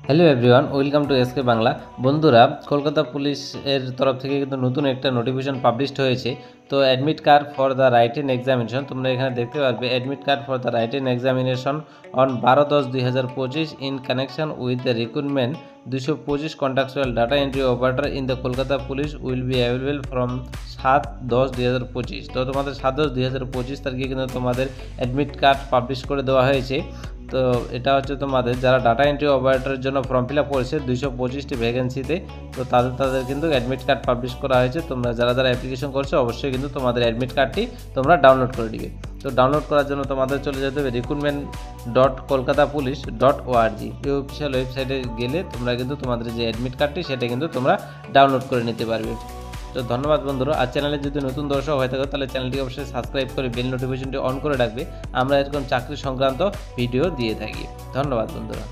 Hello everyone, welcome to SK Bangla. বন্ধুরা, কলকাতা পুলিশের তরফ থেকে কিন্তু নতুন একটা নোটিফিকেশন পাবলিশড হয়েছে। তো admit card for the writing examination, তোমরা এখানে দেখতে পারবে admit card for the writing examination on 12/10/2025 in connection with the recruitment 225 contractual data entry operator in the Kolkata police will be available from 7/10/2025। তো তোমাদের 7/10/2025 তারিখে কিন্তু তোমাদের অ্যাডমিট কার্ড পাবলিশ করে দেওয়া হয়েছে। তো এটা হচ্ছে তোমাদের যারা ডাটা এন্ট্রি অপারেটরের জন্য ফর্ম ফিল আপ করেছে 225টি ভ্যাকেন্সিতে, তো তাদের কিন্তু অ্যাডমিট কার্ড পাবলিশ করা হয়েছে। তোমরা যারা অ্যাপ্লিকেশন করছো অবশ্যই কিন্তু তোমাদের অ্যাডমিট কার্ডটি তোমরা ডাউনলোড করে দিবে। তো ডাউনলোড করার জন্য তোমাদের চলে যেতে হবে recruitment.kolkatapolice.org, এই অফিসিয়াল ওয়েবসাইটে গেলে তোমরা কিন্তু তোমাদের যে অ্যাডমিট কার্ডটি সেটা কিন্তু তোমরা ডাউনলোড করে নিতে পারবে। তো ধন্যবাদ বন্ধুরা। আর চ্যানেলে যদি নতুন দর্শক হয়ে থাকে তাহলে চ্যানেলটি অবশ্যই সাবস্ক্রাইব করে বেল নোটিফিকেশনটি অন করে রাখবে। আমরা এরকম চাকরি সংক্রান্ত ভিডিও দিয়ে থাকি। ধন্যবাদ বন্ধুরা।